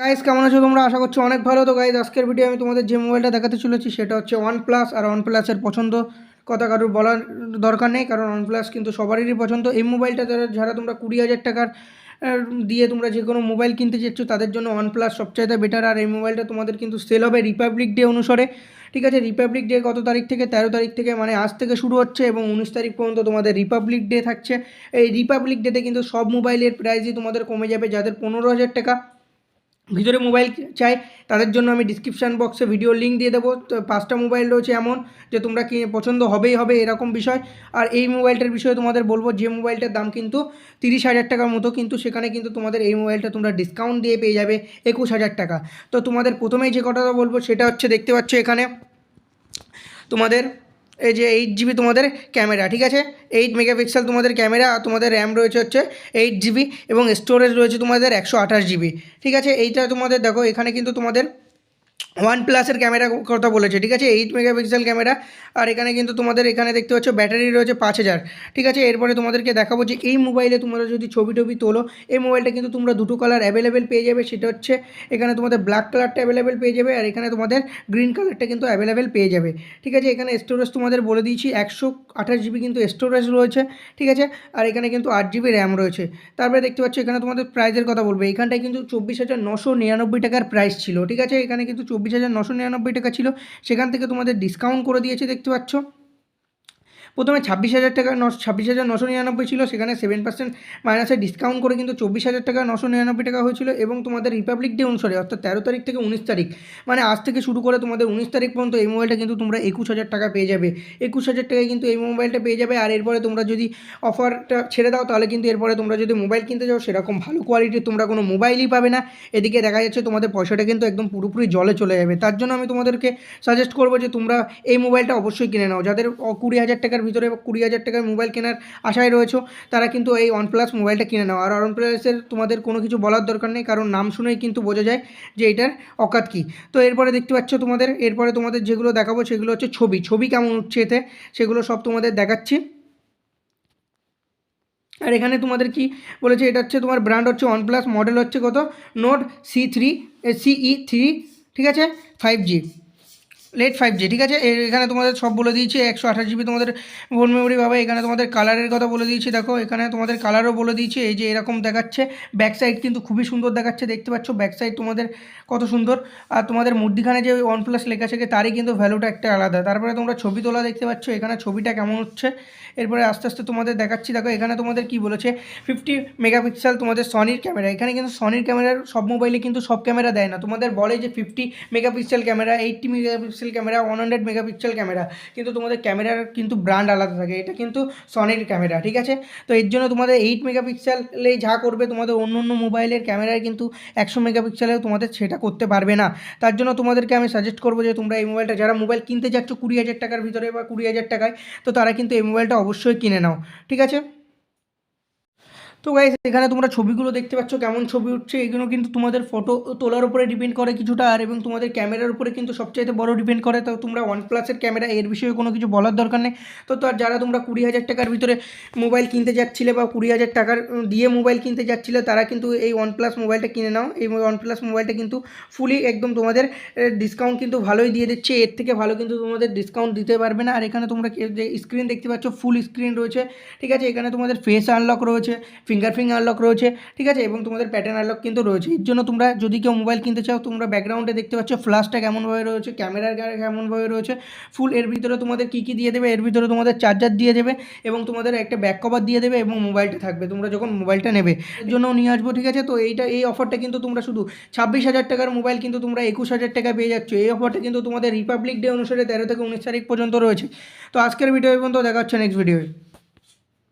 Guys কেমন আছো তোমরা? আশা করছি অনেক ভালো। তো গাইস আজকের ভিডিও আমি তোমাদের যে মোবাইলটা দেখাতে চলেছি সেটা হচ্ছে OnePlus। আর OnePlus-এর পছন্দ কথা কারোর বলার দরকার নেই, কারণ OnePlus কিন্তু সবারই পছন্দ। এই মোবাইলটা যারা তোমরা 20,000 টাকার দিয়ে তোমরা যে কোনো মোবাইল কিনতে চাচ্ছ তাদের জন্য OnePlus সবচাইতে বেটার। আর এই মোবাইলটা তোমাদের কিন্তু সেল হবে রিপাবলিক ডে অনুসারে। ঠিক আছে, রিপাবলিক ডে কত তারিখ থেকে? 13 তারিখ থেকে, মানে আজ থেকে শুরু হচ্ছে এবং 19 তারিখ পর্যন্ত তোমাদের রিপাবলিক ডে থাকছে। এই রিপাবলিক ডেতে কিন্তু সব মোবাইলের প্রাইসই তোমাদের কমে যাবে। যাদের 15,000 টাকা ভিতরে মোবাইল চাই তাদের জন্য আমি ডিসক্রিপশান বক্সে ভিডিও লিঙ্ক দিয়ে দেবো। তো 5টা মোবাইল রয়েছে এমন যে তোমরা কি পছন্দ হবেই হবে এরকম বিষয়। আর এই মোবাইলটার বিষয়ে তোমাদের বলবো, যে মোবাইলটার দাম কিন্তু 30,000 টাকার মতো, কিন্তু সেখানে কিন্তু তোমাদের এই মোবাইলটা তোমরা ডিসকাউন্ট দিয়ে পেয়ে যাবে 21,000 টাকা। তো তোমাদের প্রথমেই যে কথাটা বলবো সেটা হচ্ছে, দেখতে পাচ্ছ এখানে তোমাদের এই যে 8 GB তোমাদের ক্যামেরা। ঠিক আছে, 8 মেগাপিক্সেল তোমাদের ক্যামেরা। আর তোমাদের র্যাম রয়েছে হচ্ছে 8 GB এবং স্টোরেজ রয়েছে তোমাদের 128 GB। ঠিক আছে, এইটা তোমাদের দেখো এখানে কিন্তু তোমাদের OnePlus-এর ক্যামেরা কথা বলেছে। ঠিক আছে, 8 মেগাপিক্সেল ক্যামেরা। আর এখানে কিন্তু তোমাদের এখানে দেখতে পাচ্ছ ব্যাটারি রয়েছে 5000। ঠিক আছে, এরপরে তোমাদেরকে দেখাবো যে এই মোবাইলে তোমরা যদি ছবি টবি তোলো, এই মোবাইলটা কিন্তু তোমরা দুটো কালার অ্যাভেলেবেল পেয়ে যাবে। সেটা হচ্ছে এখানে তোমাদের ব্ল্যাক কালারটা অ্যাভেলেবেল পেয়ে যাবে, আর এখানে তোমাদের গ্রিন কালারটা কিন্তু অ্যাভেলেবেল পেয়ে যাবে। ঠিক আছে, এখানে স্টোরেজ তোমাদের বলে দিয়েছি 128 GB কিন্তু স্টোরেজ রয়েছে। ঠিক আছে, আর এখানে কিন্তু 8 GB র্যাম রয়েছে। তারপরে দেখতে পাচ্ছ এখানে তোমাদের প্রাইসের কথা বলবো। এখানটায় কিন্তু 24,999 টাকার প্রাইস ছিল। ঠিক আছে, এখানে কিন্তু 24,999 টাকা ছিল, সেখান থেকে তোমাদের ডিসকাউন্ট করে দিয়েছে। দেখতে পাচ্ছ প্রথমে 26,000 টাকা 26,999 ছিল, সেখানে 7% মাইনাসে ডিসকাউন্ট করে কিন্তু 24,999 টাকা হয়েছিল। এবং তোমাদের রিপাবলিক ডে অনুসারে অর্থাৎ 13 তারিখ থেকে 19 তারিখ, মানে আজ থেকে শুরু করে তোমাদের 19 তারিখ পর্যন্ত এই মোবাইলটা কিন্তু তোমরা 21,000 টাকা পেয়ে যাবে। 21,000 টাকায় কিন্তু এই মোবাইলটা পেয়ে যাবে। আর এরপরে তোমরা যদি অফারটা ছেড়ে দাও তাহলে কিন্তু এরপরে তোমরা যদি মোবাইল কিনতে যাও সেরকম ভালো কোয়ালিটির তোমরা কোনো মোবাইলই পাবে না। এদিকে দেখা যাচ্ছে তোমাদের পয়সাটা কিন্তু একদম পুরোপুরি জলে চলে যাবে। তার জন্য আমি তোমাদেরকে সাজেস্ট করবো যে তোমরা এই মোবাইলটা অবশ্যই কিনে নাও। যাদের 20,000 টাকার ভিতরে বা 20,000 টাকার মোবাইল কেনার আশায় রয়েছো তারা কিন্তু এই OnePlus মোবাইলটা কিনে নাও। আর OnePlus-এর তোমাদের কোনো কিছু বলার দরকার নেই, কারণ নাম শুনেই কিন্তু বোঝা যায় যে এটার অকাত কী। তো এরপরে দেখতে পাচ্ছ এরপরে তোমাদের যেগুলো দেখাবো সেগুলো হচ্ছে ছবি কেমন উঠছে এতে, সেগুলো সব তোমাদের দেখাচ্ছি। আর এখানে তোমাদের কি বলেছে, এটা হচ্ছে তোমার ব্র্যান্ড হচ্ছে OnePlus, মডেল হচ্ছে কত, নোট CE3। ঠিক আছে, 5G লেট 5G। ঠিক আছে, এখানে তোমাদের সব বলে দিয়েছি। 128 GB তোমাদের ফোন মেমোরি পাবে। এখানে তোমাদের কালারের কথা বলে দিয়েছি, দেখো এখানে তোমাদের কালারও বলে দিয়েছি। এই যে এরকম দেখাচ্ছে, ব্যাক সাইড কিন্তু খুবই সুন্দর দেখাচ্ছে। দেখতে পাচ্ছ ব্যাক সাইড তোমাদের কত সুন্দর। আর তোমাদের মধ্যিখানে যে OnePlus লেখা থাকে তারই কিন্তু ভ্যালুটা একটা আলাদা। তারপরে তোমরা ছবি তোলা দেখতে পাচ্ছ, এখানে ছবিটা কেমন হচ্ছে। এরপরে আস্তে আস্তে তোমাদের দেখাচ্ছি। দেখো এখানে তোমাদের কি বলেছে, 50 মেগাপিক্সেল তোমাদের সনির ক্যামেরা। এখানে কিন্তু সনির ক্যামেরার সব মোবাইলে কিন্তু সব ক্যামেরা দেয় না, তোমাদের বলে যে 50 megapixel camera, 80 megapixel camera, 100 megapixel camera, কিন্তু তোমাদের ক্যামেরার কিন্তু ব্র্যান্ড আলাদা থাকে। এটা কিন্তু সনির ক্যামেরা। ঠিক আছে, তো এর জন্য তোমাদের 8 মেগাপিক্সেলেই যা করবে, তোমাদের অন্য অন্য মোবাইলের ক্যামেরায় কিন্তু 100 মেগাপিক্সেলেও তোমাদের সেটা করতে পারবে না। তার জন্য তোমাদেরকে আমি সাজেস্ট করবো যে তোমরা এই মোবাইলটা, যারা মোবাইল কিনতে যাচ্ছ 20,000 টাকার ভিতরে বা 20,000 টাকায়, তো তারা কিন্তু এই মোবাইলটা অবশ্যই কিনে নাও। ঠিক আছে, তো গাইস এখানে তোমরা ছবিগুলো দেখতে পাচ্ছ কেমন ছবি উঠছে। এগুলো কিন্তু তোমাদের ফটো তোলার উপরে ডিপেন্ড করে কিছুটা, আর এবং তোমাদের ক্যামেরার উপরে কিন্তু সবচাইতে বড় ডিপেন্ড করে। তো তোমরা OnePlus-এর ক্যামেরা, এর বিষয়ে কোনো কিছু বলার দরকার নেই। তো তার যারা তোমরা 20,000 টাকার ভিতরে মোবাইল কিনতে যাচ্ছিলে বা 20,000 টাকার দিয়ে মোবাইল কিনতে যাচ্ছিলে, তারা কিন্তু এই OnePlus মোবাইলটা কিনে নাও। এই OnePlus মোবাইলটা কিন্তু ফুলি একদম তোমাদের ডিসকাউন্ট কিন্তু ভালোই দিয়ে দিচ্ছে। এর থেকে ভালো কিন্তু তোমাদের ডিসকাউন্ট দিতে পারবে না। আর এখানে তোমরা যে স্ক্রিন দেখতে পাচ্ছ ফুল স্ক্রিন রয়েছে। ঠিক আছে, এখানে তোমাদের ফেস আনলক রয়েছে, ফিঙ্গারপ্রিন্ট আনলক রয়েছে। ঠিক আছে, এবং তোমাদের প্যাটার্ন আনলক কিন্তু রয়েছে। এর জন্য তোমরা যদি কেউ মোবাইল কিনতে চাও, তোমরা ব্যাকগ্রাউন্ডে দেখতে পাচ্ছ ফ্ল্যাশটা কেমনভাবে রয়েছে, ক্যামেরার কেমনভাবে রয়েছে ফুল। এর ভিতরে তোমাদের কী কী দিয়ে দেবে, এর ভিতরে তোমাদের চার্জার দিয়ে দেবে এবং তোমাদের একটা ব্যাক কভার দিয়ে দেবে এবং মোবাইলটা থাকবে তোমরা যখন মোবাইলটা নেবে। এর জন্য নিয়ে আসবো। ঠিক আছে, তো এই অফারটা কিন্তু তোমরা শুধু 26,000 টাকার মোবাইল কিন্তু তোমরা 21,000 টাকা পেয়ে যাচ্ছ। এই অফারটা কিন্তু তোমাদের রিপাবলিক ডে অনুসারে 13 থেকে 19 তারিখ পর্যন্ত রয়েছে। তো আজকের ভিডিও পর্যন্ত দেখা হচ্ছে নেক্সট ভিডিওয়ে।